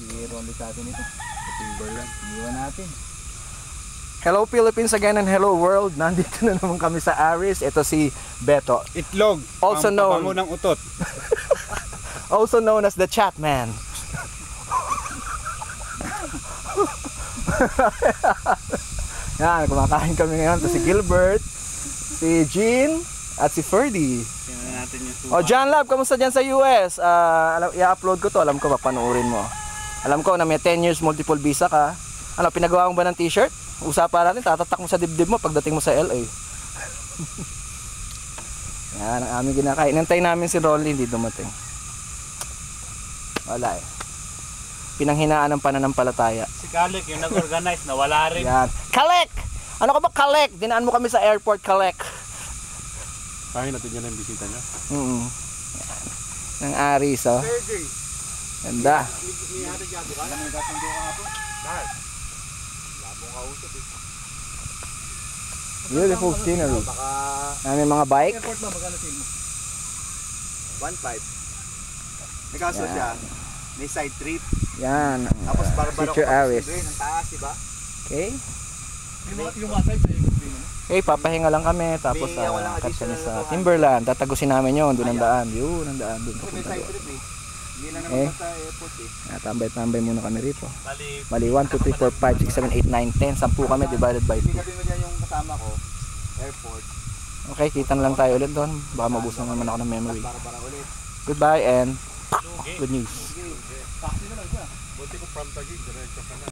Si Rolly sa atin ito. Timberland. Iwan natin. Hello Philippines again and hello world. Nandito na naman kami sa Aris. Ito si Beto. Itlog. Also known. Pabango ng utot. Also known as the Chat Man. Yan, kumakain kami ngayon. Ito si Gilbert, si Jean, at si Ferdy. Tingnan natin yung suka. O John Love, kamusta dyan sa US? I-upload ko to, alam ko papanoorin mo. Alam ko na may 10 years multiple visa ka. Ano, pinagawa mo ba ng t-shirt? Usapan natin, tatatak mo sa dibdib mo pagdating mo sa LA. Yan, ang aming ginakain. Inantay namin si Rolly, hindi dumating. Wala eh. Pinanghinaan ng pananampalataya. Si Kalek, yung nag-organize, nawala rin. Yan. Kalek! Ano ka ba Kalek? Dinaan mo kami sa airport, Kalek. Kaya natin yan ang bisita niya. Ng Aris, oh. Ganda. Beautiful scenery. May mga bike. Airport ba, magkano sin mo? 1.5. May kaso siya, may side trip. Yan. Tapos barbaro Future Aris. ang taas, diba? Okay. Yung wasay sa yung green. Okay, papahinga lang kami. Tapos walang cut kami additional sa na Timberland. Tatagusin namin yun. Doon ang daan. Yun ang daan. Doon Kasi may papunta side doon. trip eh. Hindi na naman sa airport eh. Tambay-tambay muna kami rito. Bali, Bali 1, 2, 3, 4, 5, 6, 7, 8, 9, 10. 10 kami divided by 2. Ibig sabihin mo dyan yung kasama ko, airport. Okay, kita na lang tayo ulit doon. Baka mabusan naman ako ng memory. Bara-bara ulit. Goodbye and good news. taxi na lang siya. Buti ko from Taguig, diretso ka na.